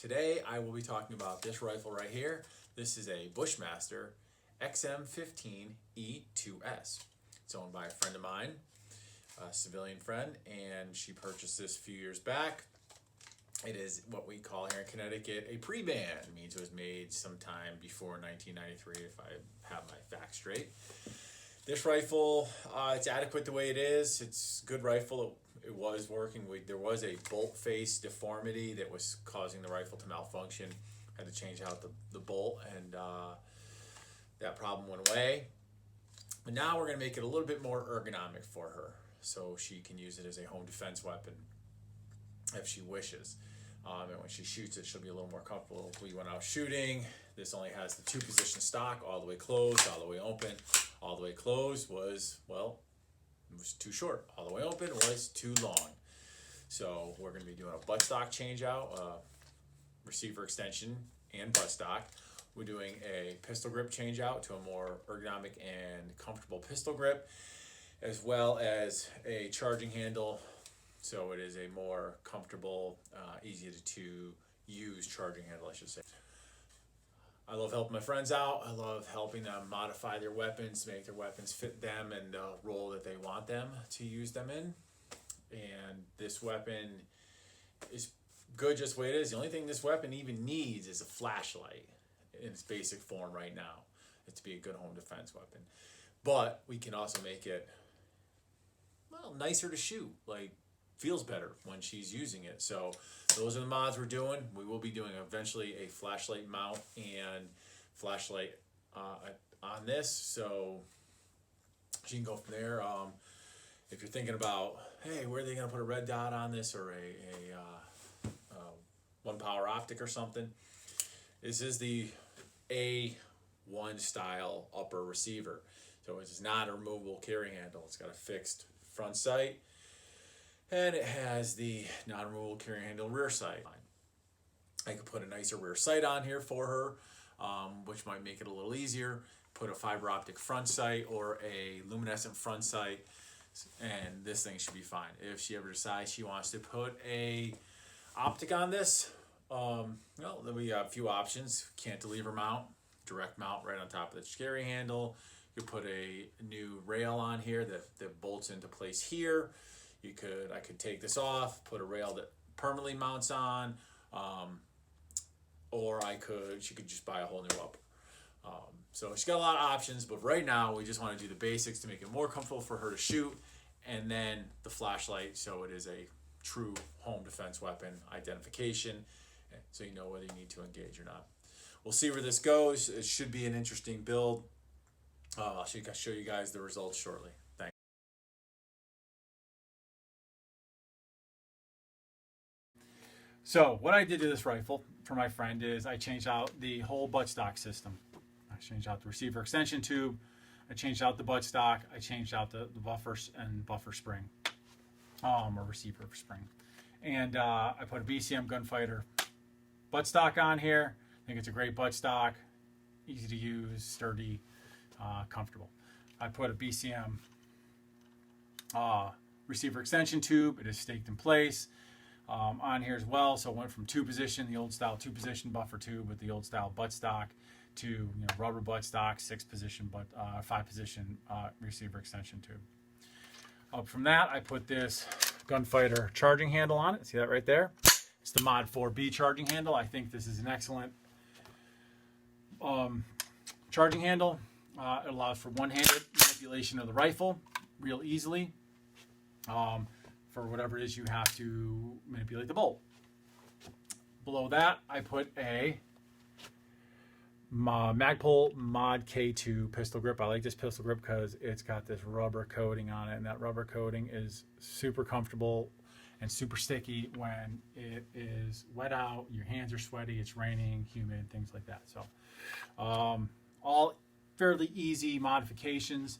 Today I will be talking about this rifle right here. This is a Bushmaster XM15 E2S. It's owned by a friend of mine, a civilian friend, and she purchased this a few years back. It is what we call here in Connecticut a pre-ban. It means it was made sometime before 1993, if I have my facts straight. This rifle, it's adequate the way it is. It's a good rifle. It was working. There was a bolt face deformity that was causing the rifle to malfunction. Had to change out the bolt, and that problem went away. But now we're going to make it a little bit more ergonomic for her, so she can use it as a home defense weapon if she wishes. And when she shoots it, she'll be a little more comfortable. If we went out shooting, this only has the 2-position stock, all the way closed, all the way open. All the way closed was, well, it was too short. All the way open was too long. So we're going to be doing a buttstock change out, receiver extension and buttstock. We're doing a pistol grip change out to a more ergonomic and comfortable pistol grip, as well as a charging handle. So it is a more comfortable, easy to use charging handle, I should say. I love helping my friends out. I love helping them modify their weapons, make their weapons fit them and the role that they want them to use them in. And this weapon is good just the way it is. The only thing this weapon even needs is a flashlight in its basic form right now. It's to be a good home defense weapon. But we can also make it, well, nicer to shoot. Like, feels better when she's using it. So those are the mods we're doing. We will be doing eventually a flashlight mount and flashlight on this, so she can go from there. If you're thinking about, hey, where are they going to put a red dot on this, or a one power optic or something, this is the A1 style upper receiver. So it's not a removable carry handle. It's got a fixed front sight, and it has the non-removable carry handle rear sight. I could put a nicer rear sight on here for her, which might make it a little easier. Put a fiber optic front sight or a luminescent front sight, and this thing should be fine. If she ever decides she wants to put a optic on this, well, then we have a few options. Cantilever mount, direct mount right on top of the carry handle. You could put a new rail on here that bolts into place here. I could take this off, put a rail that permanently mounts on, or she could just buy a whole new upper. So she's got a lot of options, but right now we just want to do the basics to make it more comfortable for her to shoot, and then the flashlight, so it is a true home defense weapon identification, so you know whether you need to engage or not. We'll see where this goes. It should be an interesting build. I'll show you guys the results shortly. Thanks. So what I did to this rifle for my friend is I changed out the whole buttstock system. I changed out the receiver extension tube. I changed out the buttstock. I changed out the buffers and buffer spring, or receiver spring. And I put a BCM Gunfighter buttstock on here. I think it's a great buttstock, easy to use, sturdy, comfortable. I put a BCM receiver extension tube. It is staked in place. On here as well, so it went from 2-position, the old style 2-position buffer tube with the old style buttstock, to rubber buttstock 6-position but 5-position receiver extension tube. Up from that, I put this Gunfighter charging handle on it. See that right there? It's the Mod 4B charging handle. I think this is an excellent charging handle. It allows for one-handed manipulation of the rifle real easily. For whatever it is you have to manipulate the bolt. Below that, I put a Magpul Mod K2 pistol grip. I like this pistol grip because it's got this rubber coating on it, and that rubber coating is super comfortable and super sticky when it is wet out, your hands are sweaty, it's raining, humid, things like that. So all fairly easy modifications.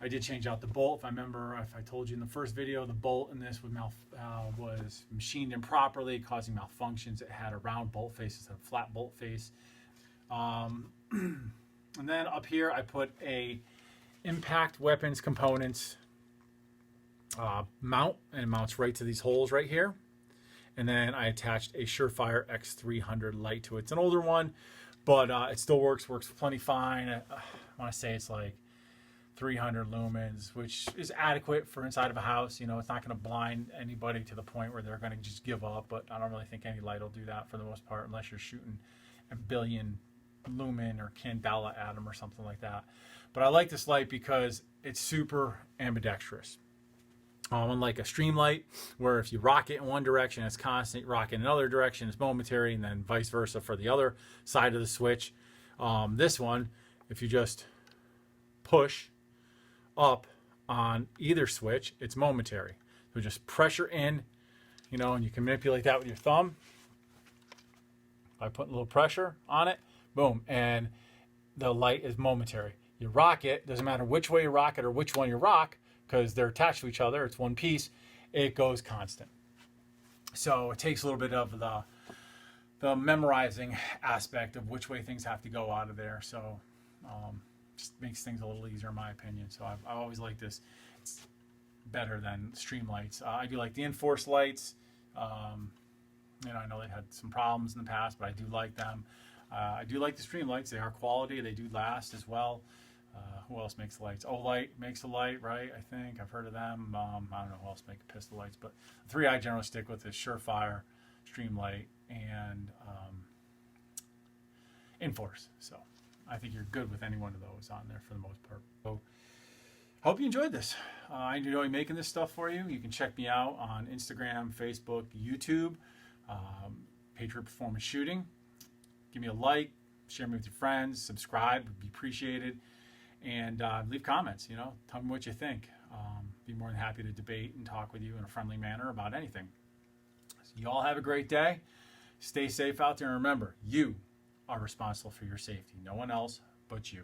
I did change out the bolt. If I told you in the first video, the bolt in this was machined improperly, causing malfunctions. It had a round bolt face instead of a flat bolt face. And then up here, I put a impact weapons components mount, and it mounts right to these holes right here. And then I attached a Surefire X300 light to it. It's an older one, but it still works plenty fine. I want to say it's like 300 lumens, which is adequate for inside of a house. You know, it's not going to blind anybody to the point where they're going to just give up, but I don't really think any light will do that for the most part, unless you're shooting a billion lumen or candela at them or something like that. But I like this light because it's super ambidextrous. Unlike a stream light, where if you rock it in one direction, it's constant, rock it in another direction, it's momentary, and then vice versa for the other side of the switch. This one, if you just push up on either switch, it's momentary. So just pressure in, you know, and you can manipulate that with your thumb by putting a little pressure on it, boom, and the light is momentary. You rock it, doesn't matter which way you rock it or which one you rock, because they're attached to each other, it's one piece, it goes constant. So it takes a little bit of the memorizing aspect of which way things have to go out of there. So just makes things a little easier in my opinion. So I've always liked this. It's better than stream lights. I do like the Enforce lights. You know, I know they had some problems in the past, but I do like them. I do like the stream lights. They are quality. They do last as well. Who else makes lights? Olight makes a light, right? I think I've heard of them. I don't know who else makes pistol lights, but the three I generally stick with is Surefire, Streamlight, and Enforce. So I think you're good with any one of those on there for the most part. So hope you enjoyed this. I enjoy making this stuff for you. You can check me out on Instagram, Facebook, YouTube, Patriot Performance Shooting. Give me a like, share me with your friends, subscribe, would be appreciated. And leave comments, you know, tell me what you think. Be more than happy to debate and talk with you in a friendly manner about anything. So you all have a great day. Stay safe out there. And remember, you are responsible for your safety. No one else but you.